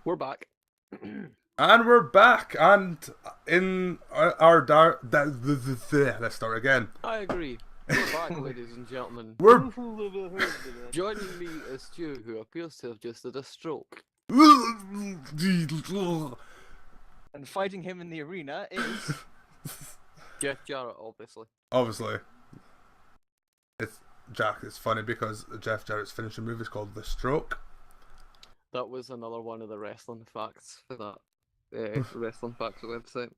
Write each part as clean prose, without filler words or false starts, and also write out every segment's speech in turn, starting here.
We're back. And we're back, and in our dark. Let's start again. I agree. We're back, ladies and gentlemen. We're. Joining me is Stu, who appears to have just had a stroke. And fighting him in the arena is... Jeff Jarrett, obviously. Obviously, it's Jack. It's funny because Jeff Jarrett's finishing move is called the stroke. That was another one of the wrestling facts for that wrestling facts website.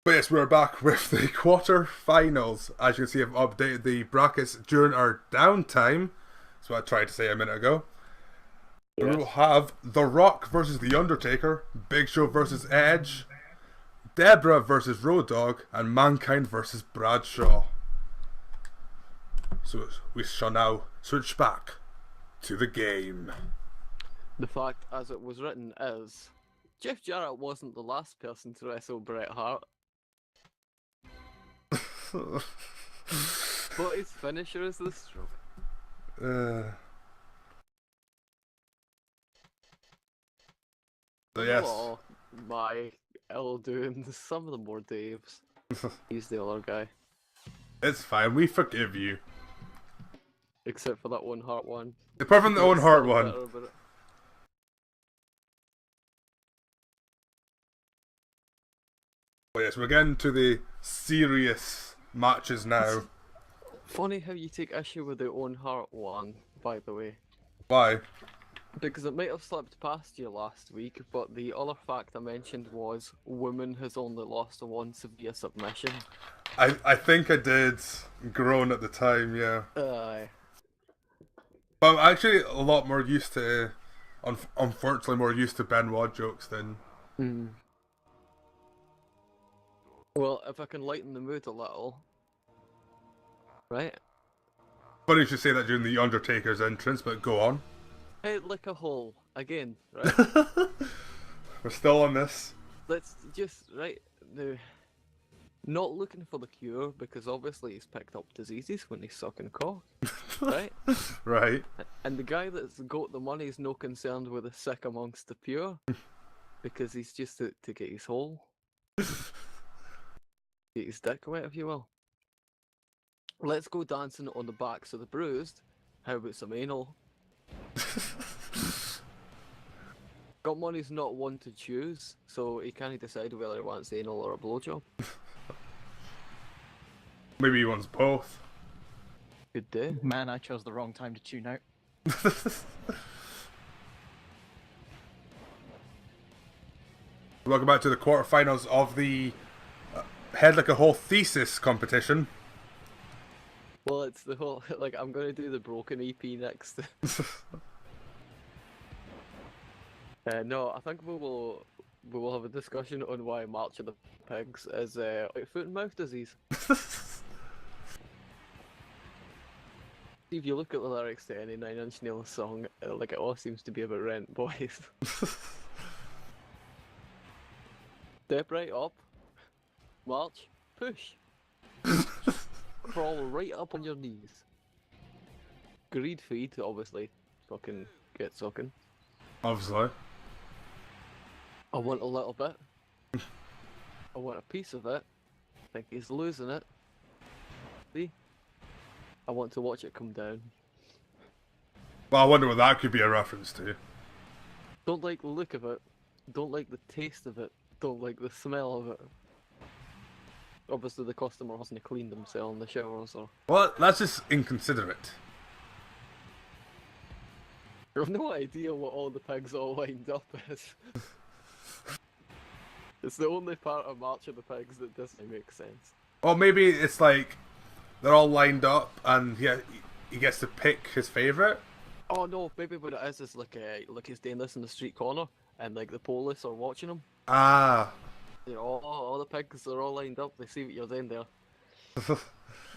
But yes, we're back with the quarter-finals. As you can see, I've updated the brackets during our downtime. That's what I tried to say a minute ago. Yes. We will have The Rock versus The Undertaker, Big Show versus Edge, Debra versus Road Dogg, and Mankind versus Bradshaw. So we shall now switch back to the game. The fact, as it was written, is Jeff Jarrett wasn't the last person to wrestle Bret Hart, but his finisher is the stroke. So yes. Oh my ill doing. Some of them were Dave's. He's the other guy. It's fine, we forgive you. Except for that one Hart one. Apart from the own heart Still one. better, but But yes, we're getting to the serious matches now. funny how you take issue with the own Hart one, by the way. Why? Because it might have slipped past you last week, but the other fact I mentioned was woman has only lost once via submission. I think I did groan at the time, yeah. Aye. But I'm actually a lot more used to, unfortunately, more used to Benoit jokes than. Well, if I can lighten the mood a little, right? Funny you should say that during the Undertaker's entrance, but go on. Head like a hole again, right? We're still on this. Let's just right now. Not looking for the cure because obviously he's picked up diseases when he's sucking cock, right? Right. And the guy that's got the money is no concerned with the sick amongst the pure because he's just to get his hole, get his dick wet, if you will. Let's go dancing on the backs of the bruised. How about some anal? Got money's not one to choose, so he can't decide whether he wants anal or a blowjob. Maybe he wants both. Good day. Man, I chose the wrong time to tune out. Welcome back to the quarterfinals of the Head Like a Whole Thesis competition. Well, it's the whole like I'm gonna do the broken EP next. No, I think we will have a discussion on why March of the Pigs is foot and mouth disease. If you look at the lyrics to any Nine Inch Nails song, like it all seems to be about rent, boys. Step right up, march, push, crawl right up on your knees. Greed feed, obviously, fucking get sucking. Obviously. I want a little bit. I want a piece of it. I think he's losing it. See? I want to watch it come down. Well, I wonder what that could be a reference to. Don't like the look of it. Don't like the taste of it. Don't like the smell of it. Obviously the customer hasn't cleaned themselves in the showers or... Well, that's just inconsiderate. I have no idea what all the pigs all lined up is. It's the only part of March of the Pigs that doesn't make sense. Or maybe it's like they're all lined up and he gets to pick his favourite. Oh no, maybe what it is like he's doing this in the street corner and like the police are watching him. Ah. You know, all the pigs are all lined up, they see what you're doing there.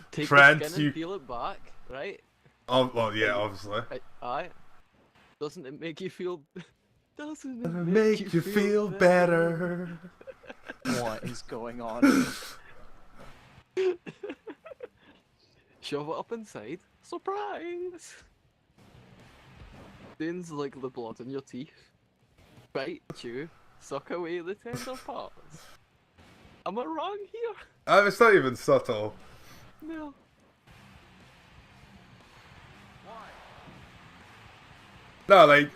Take Friends, the skin and peel it back, right? Oh, well, yeah, obviously. Aye. Doesn't it make you feel... Doesn't it Make you feel better. What is going on? Shove it up inside. Surprise! Stains like the blood in your teeth. Bite you, suck away the tender parts. Am I wrong here? It's not even subtle. No. No, like,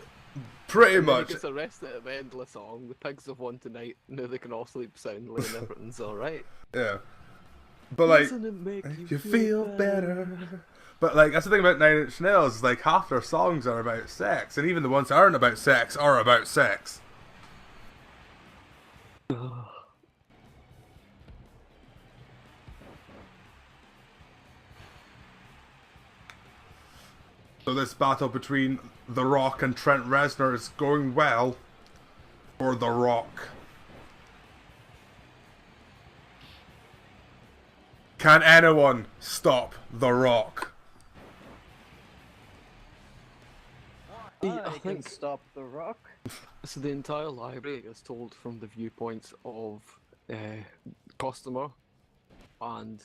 pretty And then much. he gets arrested at the end of the song. The pigs have won tonight. Now they can all sleep soundly and everything's alright. Yeah. But like, Doesn't it make you feel better. But like, that's the thing about Nine Inch Nails. Like, half their songs are about sex, and even the ones that aren't about sex are about sex. So this battle between The Rock and Trent Reznor is going well for The Rock. Can anyone stop The Rock? I can stop the Rock. So the entire library is told from the viewpoints of customer and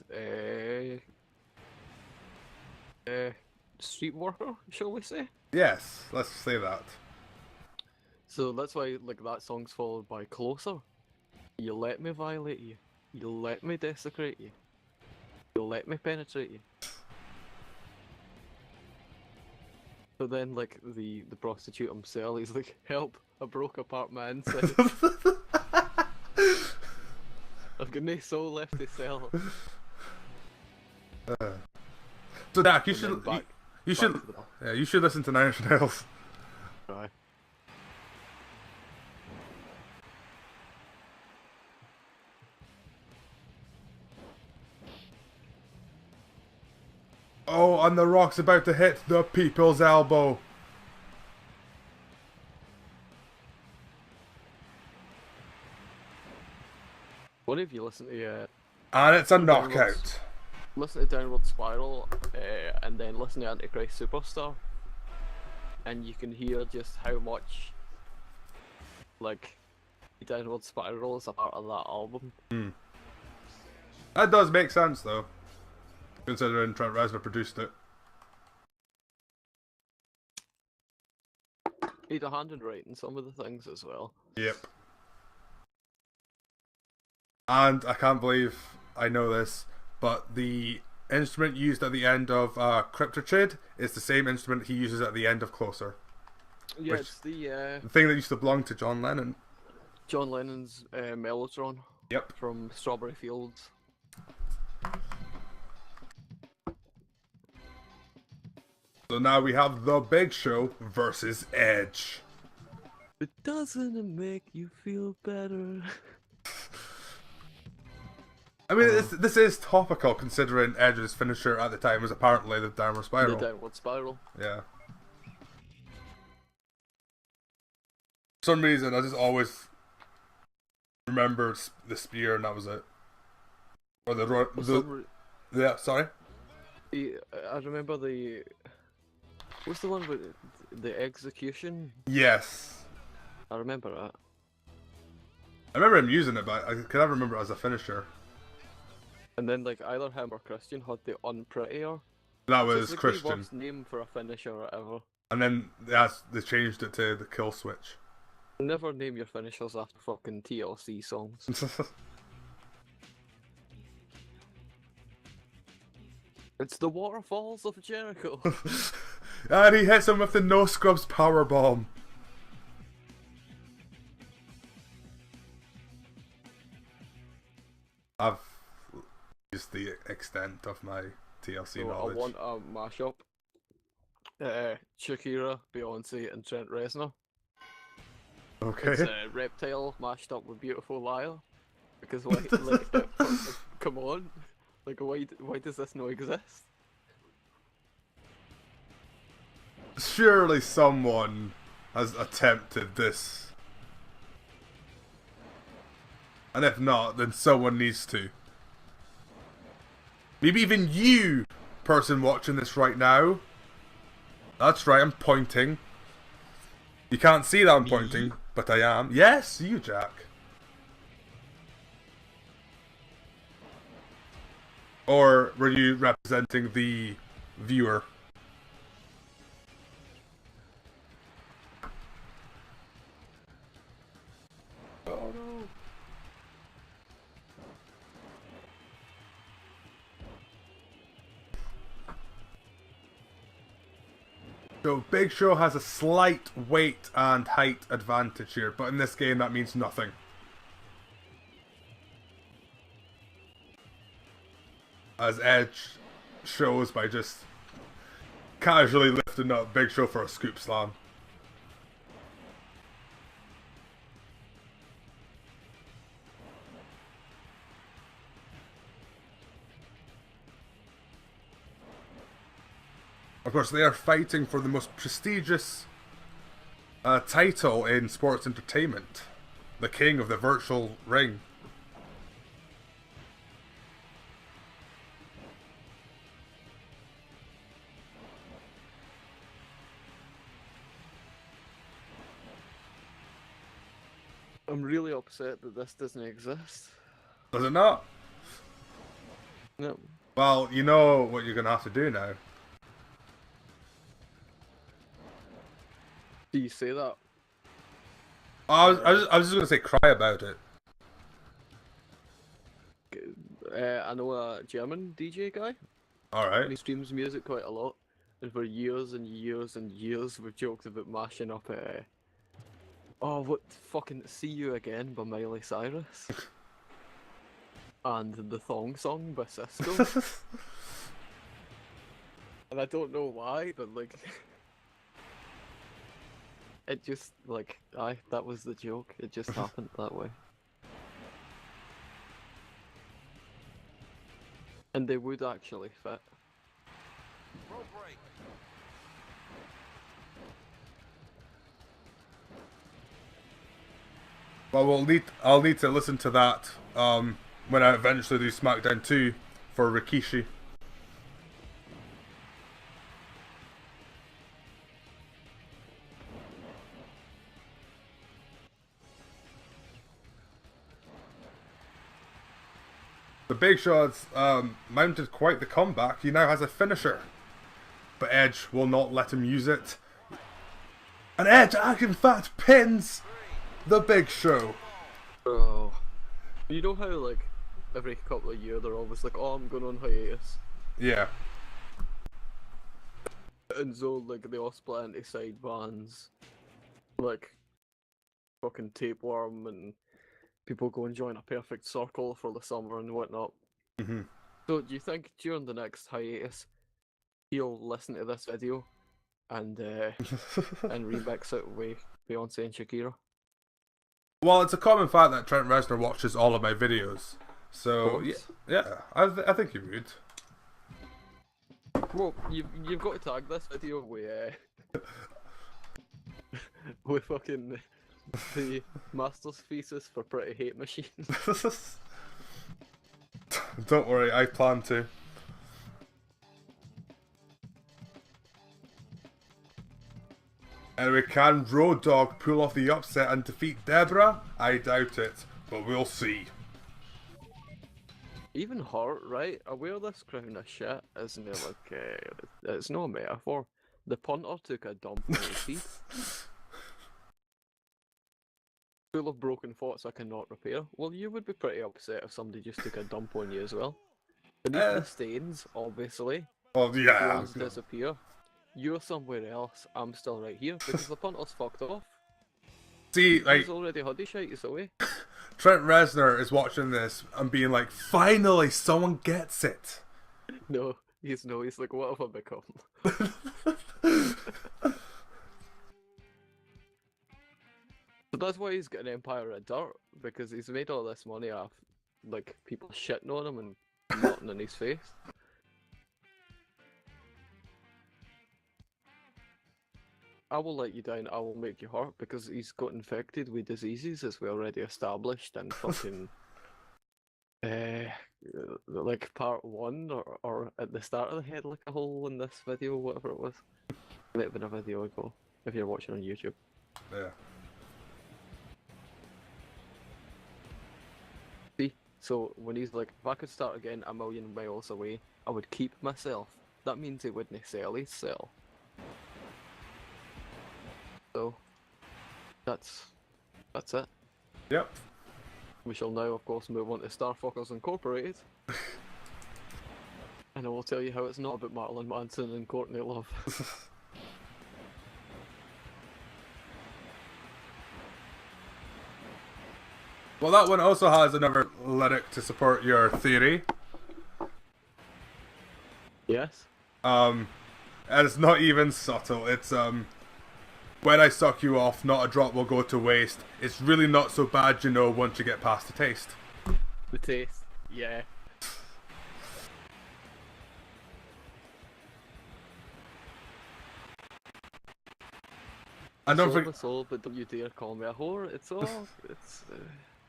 street worker, shall we say? Yes, let's say that. So that's why like that song's followed by Closer. You let me violate you. You let me desecrate you. You let me penetrate you. So then like the prostitute himself, he's like, help, a broke apart man said I've got no soul left to sell. So Dak, you And then should back- you should back to the- yeah, you should listen to Nine Inch Nails. Right. Oh, and The Rock's about to hit the people's elbow. What if you listen to And it's a Downwards. knockout. listen to Downward Spiral and then listen to Antichrist Superstar, and you can hear just how much like Downward Spiral is a part of that album. That does make sense though, considering Trent Reznor produced it. He'd a hand in writing some of the things as well. Yep. And I can't believe I know this, but the instrument used at the end of Cryptotrade is the same instrument he uses at the end of Closer. Yeah, Which- it's the The thing that used to belong to John Lennon. John Lennon's Mellotron Yep. from Strawberry Fields. So now we have The Big Show versus Edge. But doesn't it make you feel better? I mean, this is topical considering Edge's finisher at the time was apparently the Downward Spiral. The Downward Spiral. Yeah. For some reason, I just always remembered the spear, and that was it. Or yeah, sorry. I remember what's the one with the execution? Yes, I remember that. I remember him using it, but I can never remember it as a finisher. And then like either him or Christian had the unprettier. That So was it's like Christian, the worst name for a finisher ever. and then they changed it to the kill switch. Never name your finishers after fucking TLC songs. It's the Waterfalls of Jericho. And he hits him with the no scrubs power bomb. I've used the extent of my TLC So I knowledge. want a mashup. Shakira, Beyonce, and Trent Reznor. Okay. It's Reptile mashed up with Beautiful Liar. Because why? Like, come on. Like, why does this not exist? Surely someone has attempted this. And if not, then someone needs to. Maybe even you, person watching this right now. That's right, I'm pointing. You can't see that I'm pointing, but I am. Yes, you, Jack. Or were you representing the viewer? Oh no. So Big Show has a slight weight and height advantage here, but in this game that means nothing. As Edge shows by just casually lifting up Big Show for a scoop slam. Of course, they are fighting for the most prestigious title in sports entertainment. The king of the virtual ring. I'm really upset that this doesn't exist. Does it not? No. Well, you know what you're going to have to do now. Do you say that? I was just going to say cry about it. I know a German DJ guy. And he Alright. streams music quite a lot. And for years and years and years, we've joked about mashing up oh, what fucking See You Again by Miley Cyrus. And the Thong Song by Cisco. And I don't know why, but like... It just, like, that was the joke. It just happened that way. And they would actually fit. Well, I'll need to listen to that when I eventually do SmackDown 2 for Rikishi. The Big Show's mounted quite the comeback. He now has a finisher. But Edge will not let him use it. And Edge, in fact, pins the Big Show. Oh. You know how, like, every couple of years they're always like, oh, I'm going on hiatus. Yeah. And so, like, they all split into side bands. Like, fucking Tapeworm and people go and join a Perfect Circle for the summer and whatnot. Mm-hmm. So, do you think during the next hiatus, he'll listen to this video and remix it with Beyonce and Shakira? Well, it's a common fact that Trent Reznor watches all of my videos. So, yeah, I think he would. Well, you've got to tag this video with with fucking the master's thesis for Pretty Hate Machine. Don't worry, I plan to. Anyway, can Road Dogg pull off the upset and defeat Debra? I doubt it, but we'll see. Even Hart, right? I wear this crown of shit, isn't it? Like, it's no metaphor. The punter took a dump on his teeth. Full of broken thoughts I cannot repair. Well, you would be pretty upset if somebody just took a dump on you as well. Beneath the stains, obviously. Oh, yeah. Ones disappear. You're somewhere else, I'm still right here, because the punter's fucked off. See, like... He's already hoodie shites away. Trent Reznor is watching this and being like, finally, someone gets it. No, he's like, what have I become? So that's why he's got an empire of dirt, because he's made all this money off, like, people shitting on him and nothing in his face. I will let you down, I will make you hurt, because he's got infected with diseases, as we already established, and fucking... like part 1, or at the start of the head, like a hole in this video, whatever it was. It might have been a video ago, if you're watching on YouTube. Yeah. See? So, when he's like, if I could start again a million miles away, I would keep myself. That means he wouldn't sell his cell. So, that's it. Yep. We shall now, of course, move on to Starfuckers Incorporated. And I will tell you how it's not about Marilyn Manson and Courtney Love. Well, that one also has another lyric to support your theory. Yes? And it's not even subtle. It's, when I suck you off, not a drop will go to waste. It's really not so bad, you know, once you get past the taste. The taste. Yeah. And don't Sold forget. my soul, but don't you dare call me a whore. It's all. It's.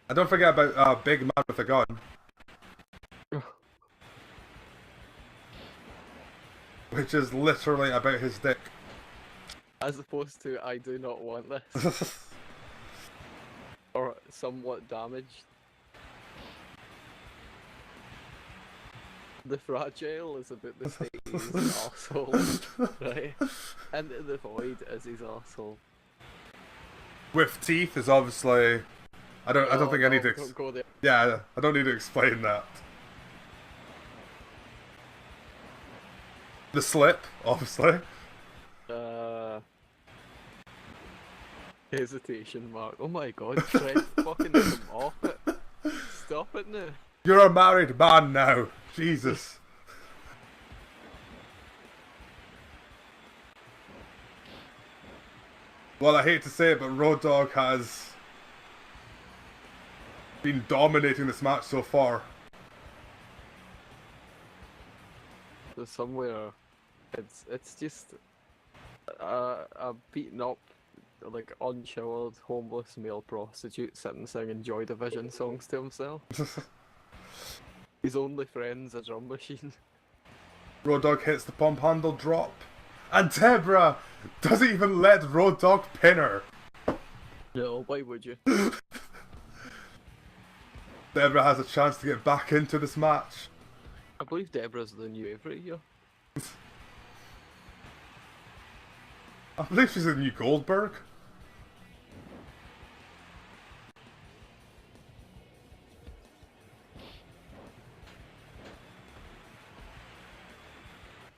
And don't forget about Big Man with a Gun. Which is literally about his dick. As opposed to, I do not want this. Or somewhat damaged. The Fragile is about the state he's an arsehole, right? And the Void is his arsehole. With teeth is obviously. I don't think I need to. Don't go there. Yeah, I don't need to explain that. The slip, obviously. Hesitation mark. Oh my god, Fred, fucking come off it. Stop it now. You're a married man now. Jesus. Well, I hate to say it, but Road Dogg has been dominating this match so far. There's somewhere, it's just a beaten up, like unshowered, homeless male prostitute sitting singing Joy Division songs to himself. His only friend's a drum machine. Road Dogg hits the pump handle drop. And Debra doesn't even let Road Dogg pin her. No, why would you? Debra has a chance to get back into this match. I believe Debra's the new Avery here. I believe she's the new Goldberg.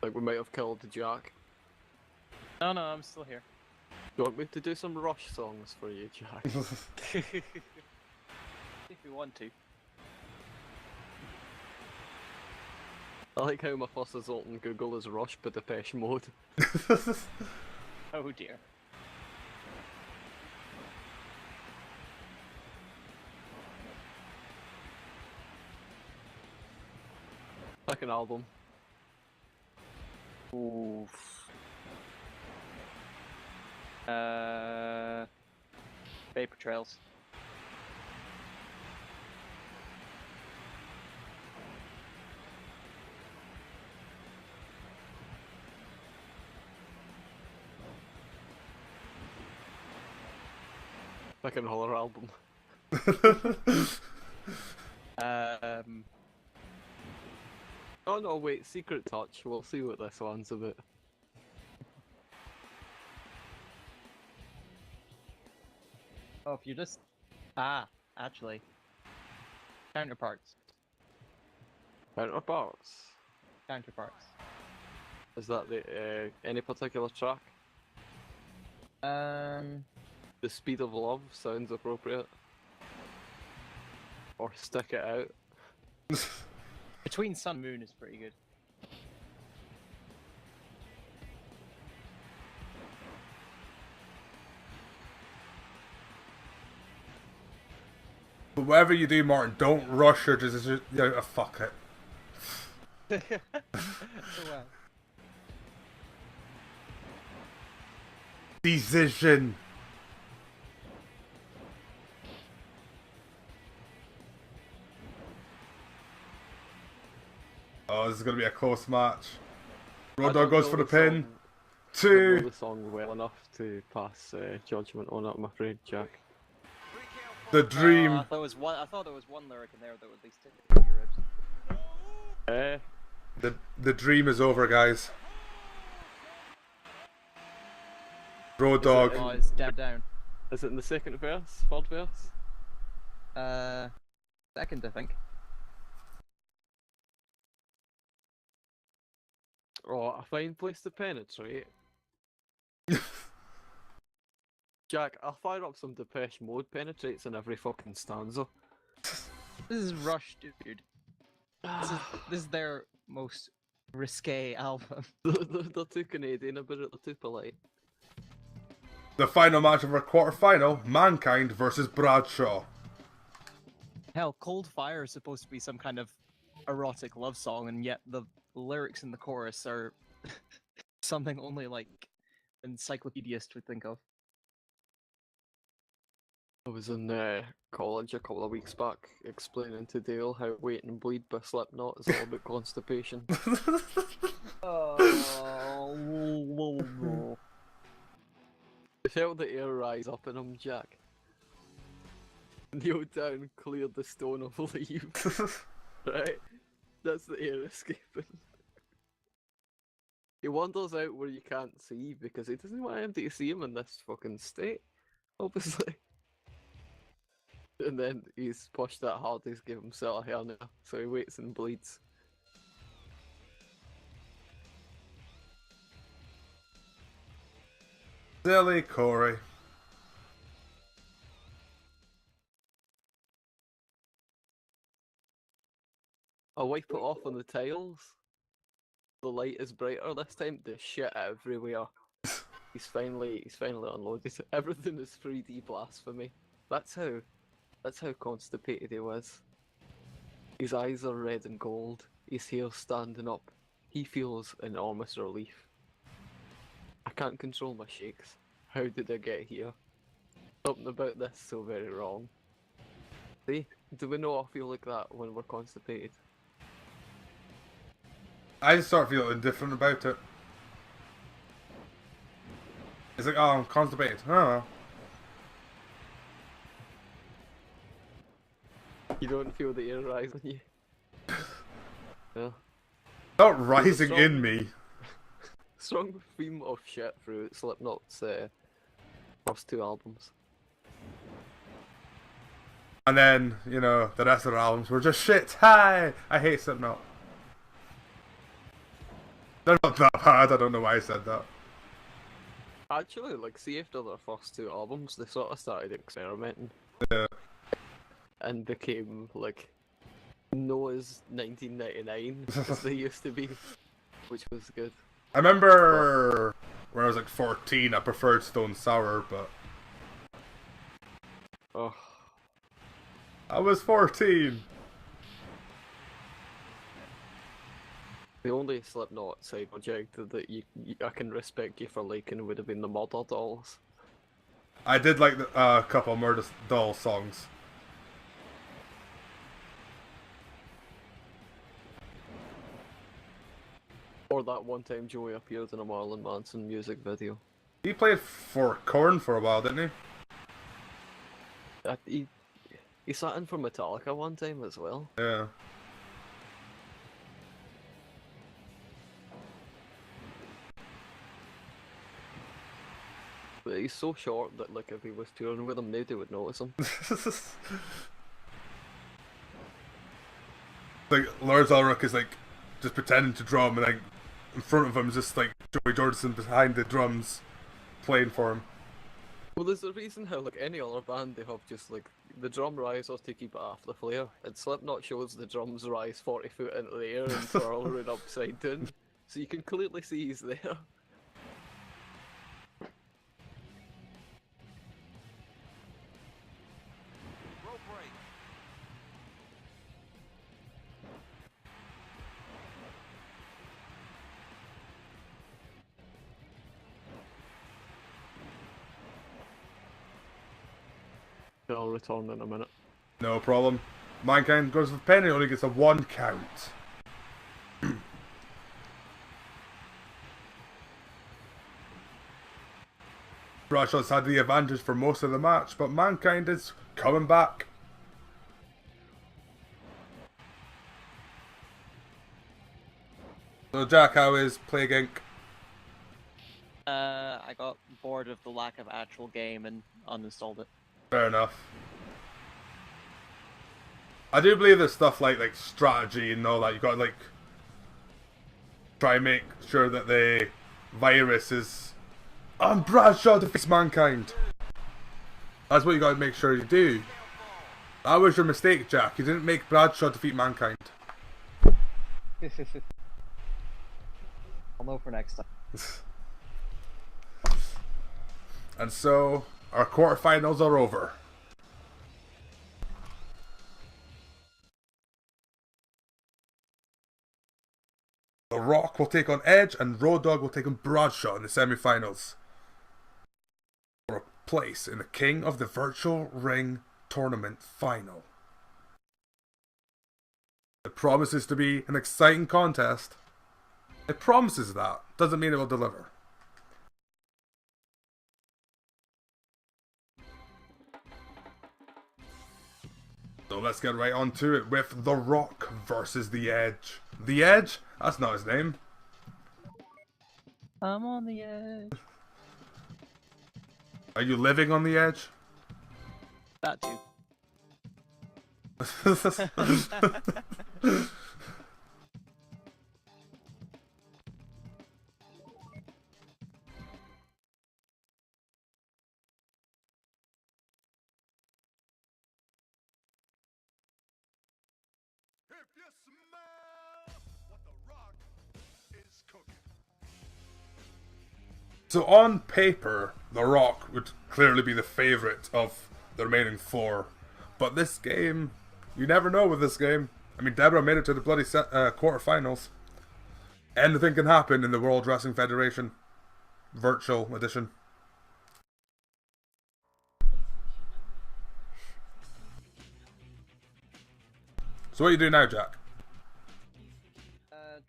Like we might have killed Jack. No, I'm still here. Do you want me to do some Rush songs for you, Jack? If we want to. I like how my first result in Google is Rush but Depeche Mode. Oh dear. Second album. Oof. Vapor Trails. Second horror album. Oh no, wait, Secret Touch. We'll see what this one's about. Oh, if you just actually, counterparts. Counterparts. Counterparts. Is that the any particular track? The Speed of Love sounds appropriate. Or Stick It Out. Between Sun and Moon is pretty good. But whatever you do, Martin, don't rush your decision. Yeah, fuck it. Well. Decision. Oh, this is gonna be a close match. Road Dogg goes for the pin. I don't know Two. the song well enough to pass judgment on it, I'm afraid, Jack. The dream. I thought there was one lyric in there that would at least hit your ribs. The dream is over, guys. Road Dogg. Oh, it's down. Is it in the second verse? Third verse? Second, I think. Oh, a fine place to penetrate. Jack, I'll fire up some Depeche Mode penetrates in every fucking stanza. This is Rush, dude. This is their most risque album. They're too Canadian about it, they're too polite. The final match of our quarterfinal, Mankind versus Bradshaw. Hell, Cold Fire is supposed to be some kind of erotic love song, and yet the lyrics in the chorus are something only like an encyclopedist would think of. I was in college a couple of weeks back explaining to Dale how Wait and Bleed by Slipknot is all about constipation. Oh, I felt the air rise up in him, Jack. Kneel down, cleared the stone of leaves. Right? That's the air escaping. He wanders out where you can't see because he doesn't want anybody to see him in this fucking state, obviously. And then he's pushed that hard he's given himself a hernia, so he waits and bleeds. Silly Corey. I'll wipe it off on the tiles. The light is brighter this time. There's shit everywhere. He's finally unloaded. Everything is 3D blasphemy. That's how constipated he was. His eyes are red and gold. His hair's standing up. He feels enormous relief. I can't control my shakes. How did I get here? Something about this so very wrong. See? Do we not feel like that when we're constipated? I just start feeling indifferent about it. It's like, oh, I'm constipated. Oh well. You don't feel the air rise on you? Yeah. Not rising strong- in me. Strong theme of shit through Slipknot's first two albums. And then, you know, the rest of the albums were just shit. Hi! I hate Slipknot. They're not that bad, I don't know why I said that. Actually, like, see, after their first two albums, they sort of started experimenting. Yeah. And became, like, Noah's 1999, as they used to be, which was good. I remember when I was like 14, I preferred Stone Sour, but Oh, I was 14. the only Slipknot side project that I can respect you for liking would have been the Murder Dolls. I did like a couple of Murder Doll songs. Or that one time Joey appeared in a Marilyn Manson music video. He played for Korn for a while, didn't he? He sat in for Metallica one time as well. Yeah. But he's so short that, like, if he was touring with him, nobody would notice him. Like Lars Ulrich is like just pretending to drum, and like in front of him is just like Joey Jordison behind the drums playing for him. Well, there's a reason how, like, any other band, they have just, like, the drum risers to keep it off the flare. And Slipknot shows the drums rise 40 foot into the air and twirl around upside down. So you can clearly see he's there. I'll return in a minute. No problem. Mankind goes for Penny, only gets a 1 count. Bradshaw's had the advantage for most of the match, but Mankind is coming back. So Jack, how is Plague Inc? I got bored of the lack of actual game and uninstalled it. Fair enough. I do believe there's stuff like strategy and all that. You got to like try and make sure that the virus is. Bradshaw defeats mankind. That's what you got to make sure you do. That was your mistake, Jack. You didn't make Bradshaw defeat mankind. I'll know for next time. And so our quarterfinals are over. The Rock will take on Edge, and Road Dogg will take on Bradshaw in the semi-finals for a place in the King of the Virtual Ring Tournament final. It promises to be an exciting contest. It promises that. Doesn't mean it will deliver. So let's get right on to it with The Rock versus The Edge. The Edge? That's not his name. I'm on the edge. Are you living on the edge? That too. So on paper, The Rock would clearly be the favourite of the remaining four. But this game, you never know with this game. I mean, Debra made it to the bloody quarterfinals. Anything can happen in the World Wrestling Federation Virtual Edition. So what are you doing now, Jack?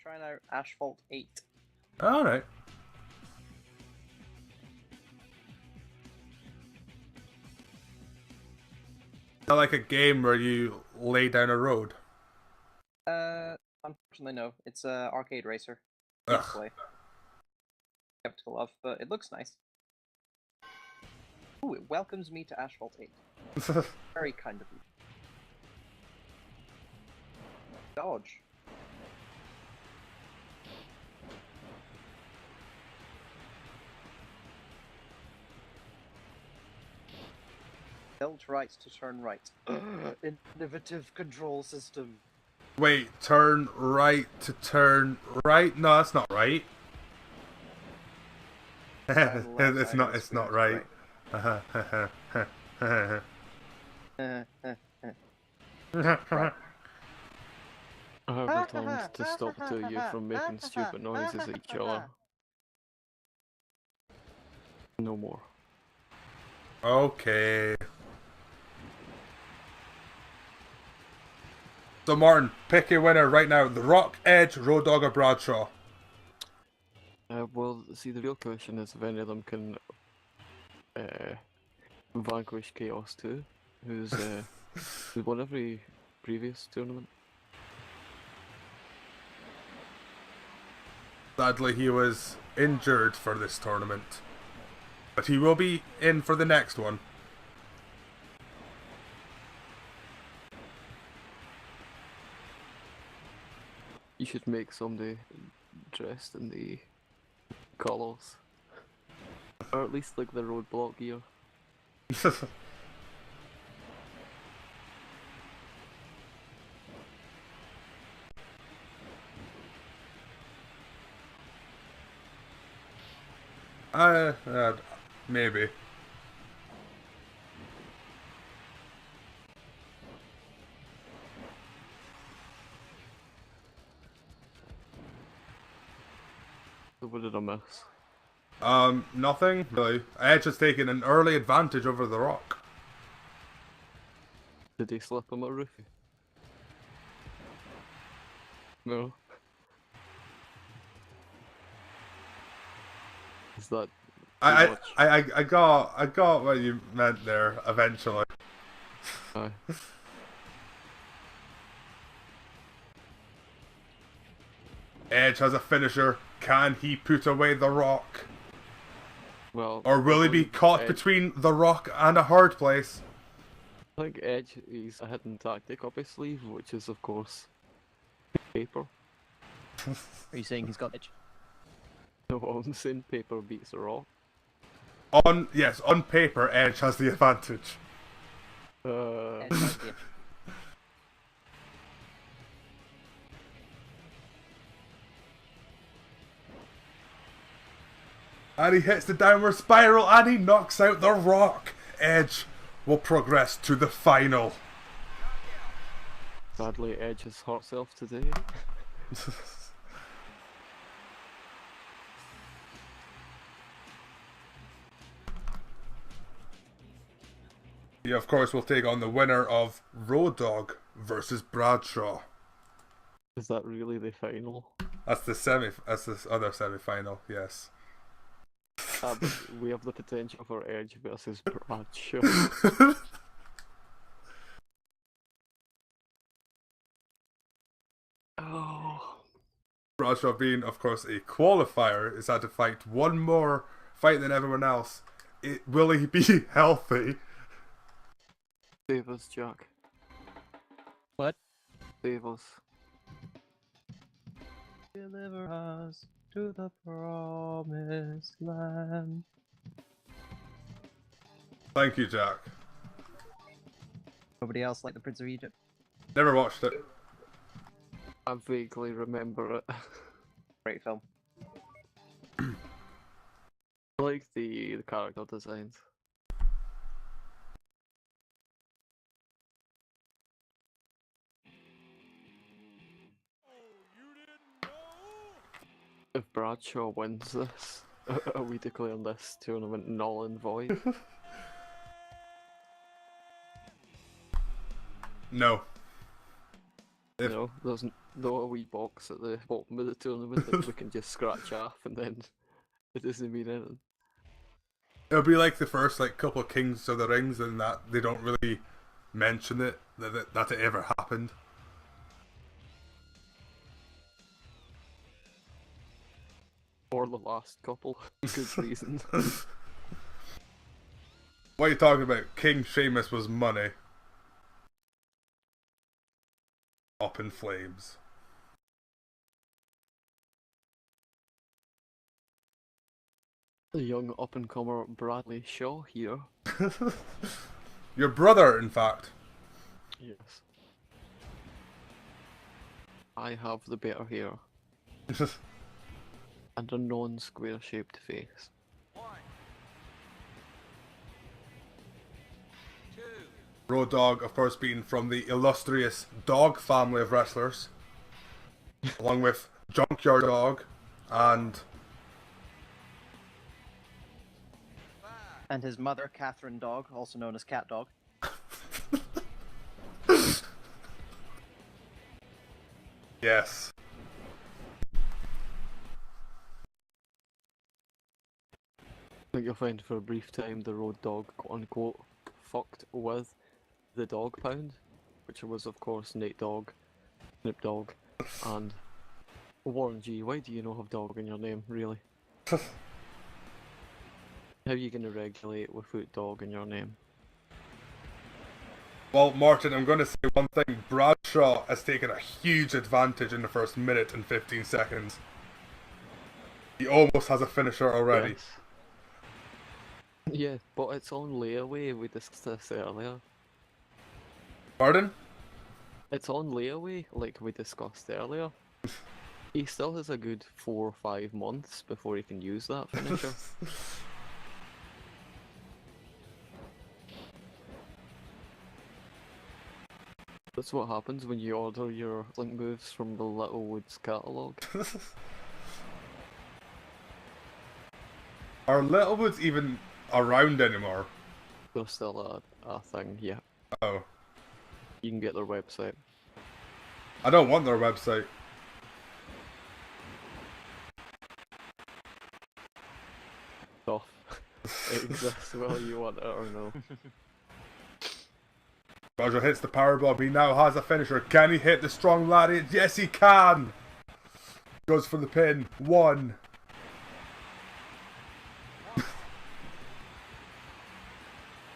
Trying out Asphalt 8. Alright. Like a game where you lay down a road? Unfortunately no. It's a arcade racer. Ugh. Play. Skeptical of, but it looks nice. Ooh, it welcomes me to Asphalt 8. Very kind of you. Dodge. Tilt right to turn right. Innovative control system. Wait, turn right to turn right? No, that's not right. It's not right. Right. I have returned to stop the two of you from making stupid noises at each other. No more. Okay. So Martin, pick your winner right now. The Rock, Edge, Road Dogg, or Bradshaw? Well, see, the real question is if any of them can vanquish Chaos 2, who's won every previous tournament. Sadly, he was injured for this tournament. But he will be in for the next one. You should make somebody dressed in the colours. Or at least like the roadblock gear. Maybe. So what did I miss? Nothing really. Edge has taken an early advantage over The Rock. Did he slip him a roofie? No. Is that I got what you meant there eventually. Aye. Edge has a finisher. Can he put away The Rock? Well, Or will he be caught Edge, between The Rock and a hard place? I think Edge is a hidden tactic up his sleeve, which is of course paper. Are you saying he's got Edge? No, I'm saying paper beats the Rock. Yes, on paper, Edge has the advantage. Edge has the And he hits the downward spiral and he knocks out the Rock. Edge will progress to the final. Sadly, Edge has hurt himself today. He, of course, will take on the winner of Road Dogg versus Bradshaw. Is that really the final? That's the other semi-final, yes. But we have the potential for Edge versus Bradshaw. Oh. Bradshaw being, of course, a qualifier, is had to fight one more fight than everyone else. Will he be healthy? Save us, Jack. What? Save us. Deliver us to the promised land. Thank you, Jack. Nobody else like the Prince of Egypt? Never watched it. I vaguely remember it. Great film. I like the character designs. If Bradshaw wins this, are we declaring this tournament null and void? No. No, there's no a wee box at the bottom of the tournament that we can just scratch off and then it doesn't mean anything. It'll be like the first couple of Kings of the Rings, and that they don't really mention it that it ever happened. Or the last couple. Good reason. What are you talking about? King Sheamus was money. Up in flames. The young up-and-comer Bradley Shaw here. Your brother, in fact. Yes. I have the better hair. And a non-square shaped face. 1, 2. Road Dogg, of course, being from the illustrious Dogg family of wrestlers, along with Junkyard Dog and His mother, Catherine Dogg, also known as Cat Dog. yes. I think you'll find for a brief time the Road Dogg, quote unquote, fucked with the Dog Pound, which was of course Nate Dogg, Snoop Dogg, and Warren G. Why do you not have Dog in your name, really? How are you going to regulate without Dog in your name? Well, Martin, I'm going to say one thing. Bradshaw has taken a huge advantage in the first minute and 15 seconds. He almost has a finisher already. Yes. Yeah, but it's on layaway, we discussed this earlier. Pardon? It's on layaway, like we discussed earlier. He still has a good 4 or 5 months before he can use that finisher. That's what happens when you order your link moves from the Littlewoods catalogue. Are Littlewoods even around anymore? They're still a thing, yeah. Oh. You can get their website. I don't want their website. Off. It exists whether you want it or no. Bradshaw hits the powerbomb. He now has a finisher. Can he hit the strong lariat? Yes, he can! Goes for the pin. 1.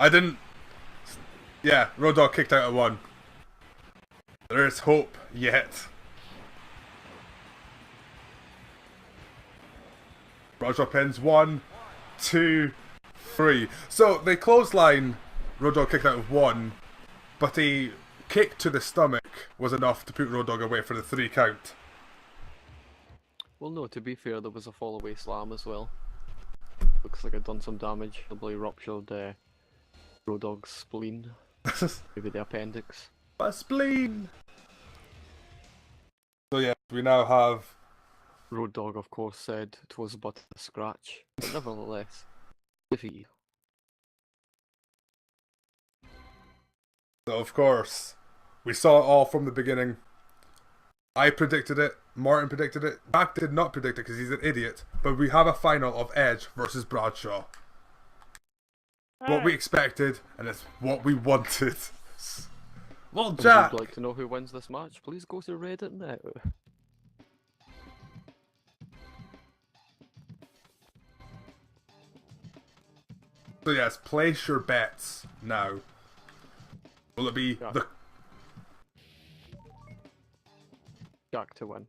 I didn't Yeah, Road Dogg kicked out at 1. There is hope yet. Bradshaw pins 1, 2, 3. So they clothesline Road Dogg kicked out of 1, but a kick to the stomach was enough to put Road Dogg away for the 3 count. Well, no, to be fair, there was a fall away slam as well. Looks like I'd done some damage. Probably ruptured Road Dogg's spleen. Maybe the appendix. A spleen! So yeah, we now have... Road Dogg, of course, said it was but a scratch, but nevertheless, defeat. So of course, we saw it all from the beginning. I predicted it, Martin predicted it, Jack did not predict it because he's an idiot, but we have a final of Edge versus Bradshaw. What we expected, and it's what we wanted. Well, Jack! Would you like to know who wins this match? Please go to Reddit now. So yes, place your bets now. Will it be Jack. the Jack to win.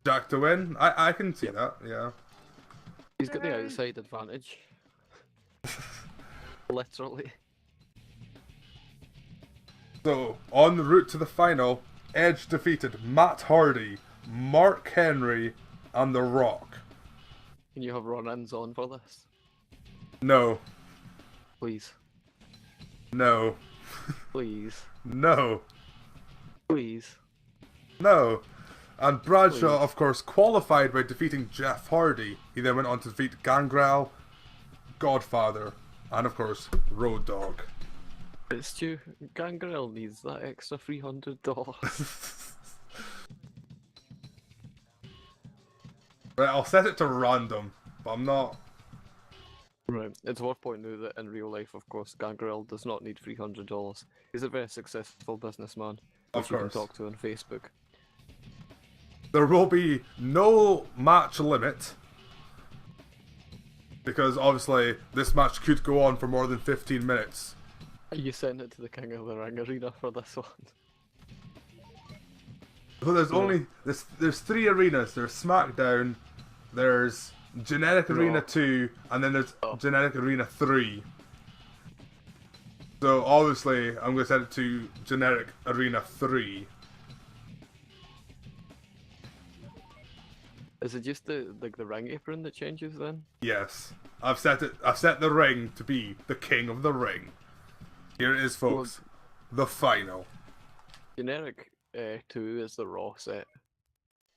Jack to win? I can see that, yeah. He's got the outside advantage. Literally. So, on the route to the final, Edge defeated Matt Hardy, Mark Henry, and The Rock. Can you have run-ins on for this? No. Please. No. Please. No. Please. No. And Bradshaw, Please. of course, qualified by defeating Jeff Hardy. He then went on to defeat Gangrel, Godfather, and of course, Road Dogg. It's true. Gangrel needs that extra $300. Right, I'll set it to random, but I'm not... Right. It's worth pointing out that in real life, of course, Gangrel does not need $300. He's a very successful businessman, Of which you can course. talk to on Facebook. There will be no match limit, because obviously this match could go on for more than 15 minutes. You sent it to the King of the Ring arena for this one. So there's only there's 3 arenas. There's SmackDown, there's Generic Arena 2, and then there's Generic Arena 3. So obviously I'm gonna set it to Generic Arena 3. Is it just the ring apron that changes then? Yes, I've set the ring to be the King of the Ring. Here it is, folks. The final. Generic 2 is the Raw set,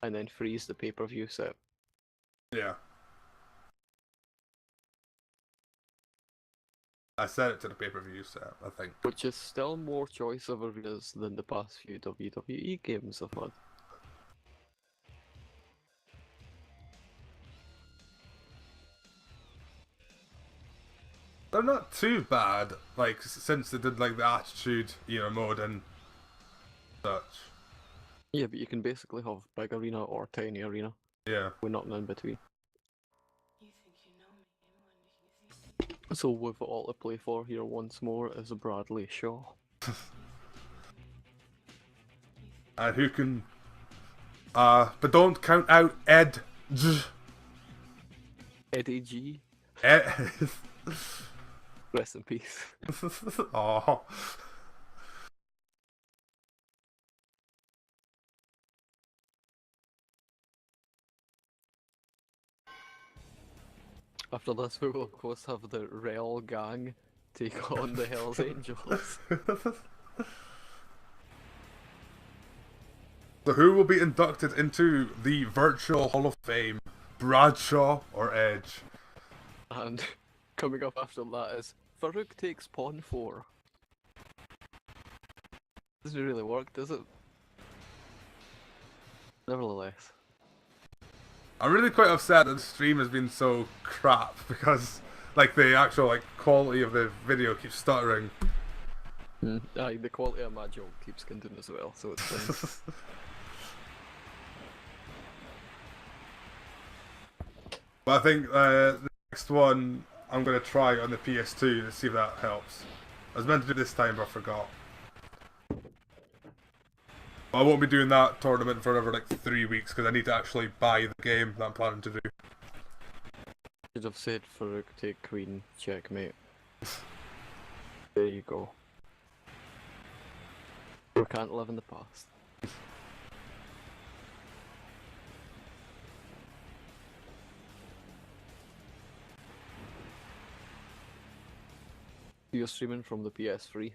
and then 3 is the pay-per-view set. Yeah. I set it to the pay-per-view set, I think. Which is still more choice of arenas than the past few WWE games have had. They're not too bad, like, since they did, like, the Attitude Era mode and such. Yeah, but you can basically have big arena or tiny arena, Yeah. with nothing in between. You think you know me, and when do you think? So we've all to play for here once more is Bradley Shaw. And who can... but don't count out Ed... Eddie G. Ed... Rest in peace. Aww. After this, we will of course have the Real Gang take on the Hells Angels. So who will be inducted into the Virtual Hall of Fame? Bradshaw or Edge? And coming up after that is Farouk takes Pawn 4. Doesn't really work, does it? Nevertheless. I'm really quite upset that the stream has been so crap because, like, the actual like quality of the video keeps stuttering. Aye, the quality of my joke keeps continuing as well, so it's fine. But I think the next one I'm gonna try on the PS2 to see if that helps. I was meant to do this time, but I forgot. I won't be doing that tournament for another like 3 weeks because I need to actually buy the game that I'm planning to do. Should have said Farouk take queen, checkmate. There you go. We can't live in the past. You're streaming from the PS3.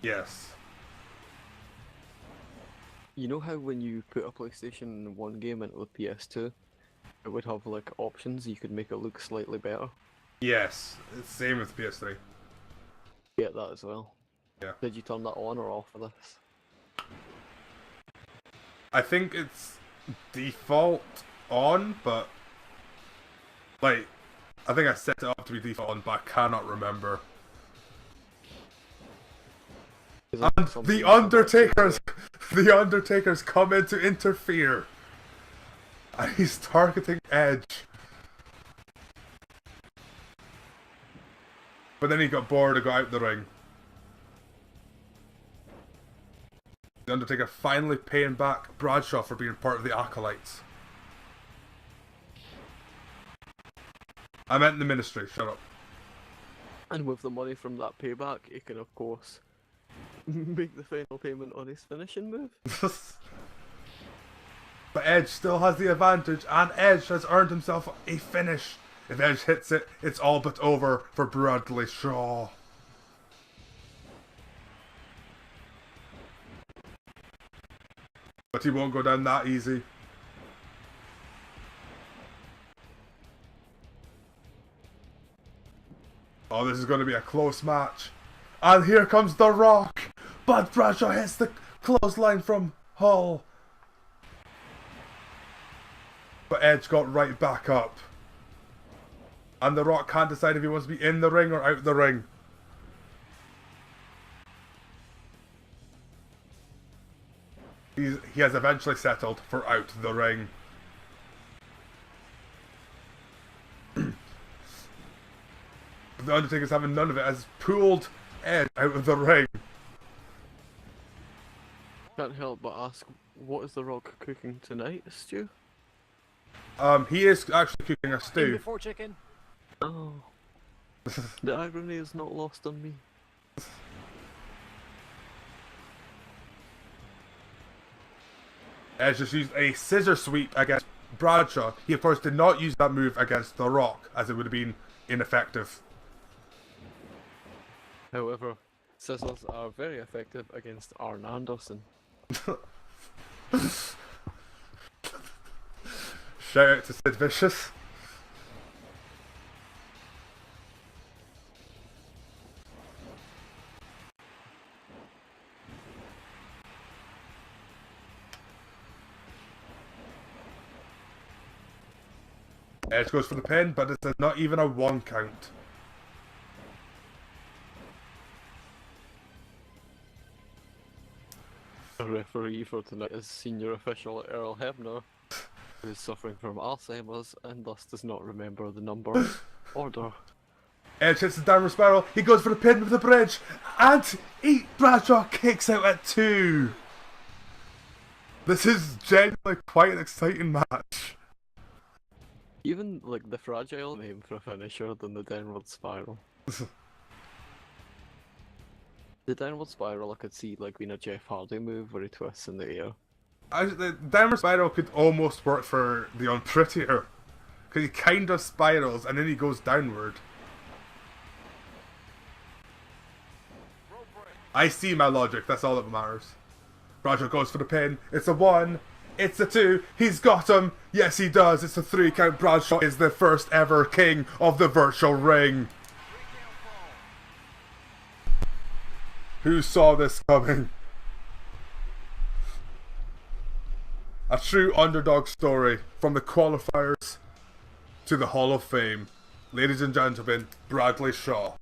Yes. You know how when you put a PlayStation 1 game into the PS2, it would have like options, you could make it look slightly better? Yes. It's the same with PS3. Get that as well. Yeah. Did you turn that on or off for this? I think it's default on, but like I think I set it up to be default on, but I cannot remember. And the Undertaker's come in to interfere. And he's targeting Edge. But then he got bored and got out the ring. The Undertaker finally paying back Bradshaw for being part of the Acolytes. I meant the Ministry, shut up. And with the money from that payback, he can of course make the final payment on his finishing move. But Edge still has the advantage, and Edge has earned himself a finish. If Edge hits it, it's all but over for Bradshaw. But he won't go down that easy. Oh, this is going to be a close match. And here comes The Rock. But Bradshaw hits the clothesline from Hull. But Edge got right back up. And The Rock can't decide if he wants to be in the ring or out the ring. He has eventually settled for out the ring. But the Undertaker's having none of it, has pulled Edge out of the ring. Can't help but ask, what is The Rock cooking tonight, Stu? He is actually cooking a stew. Before chicken. Oh. The irony is not lost on me. Edge just used a scissor sweep against Bradshaw. He of course did not use that move against The Rock, as it would have been ineffective. However, scissors are very effective against Arn Anderson. Shout out to Sid Vicious. Edge goes for the pin, but it's not even a 1 count. The referee for tonight is senior official Earl Hebner, who is suffering from Alzheimer's and thus does not remember the number order. Edge hits the downward spiral, he goes for the pin with the bridge, and Bradshaw kicks out at 2. This is genuinely quite an exciting match. Even like the fragile name for a finisher than the downward spiral. The downward spiral I could see like being a Jeff Hardy move where he twists in the air. The downward spiral could almost work for the Unprettier, because he kind of spirals and then he goes downward. I see my logic, that's all that matters. Bradshaw goes for the pin, it's a 1, it's a 2, he's got him, yes he does, it's a 3 count. Bradshaw is the first ever king of the virtual ring. Who saw this coming? A true underdog story from the qualifiers to the Hall of Fame. Ladies and gentlemen, Bradshaw.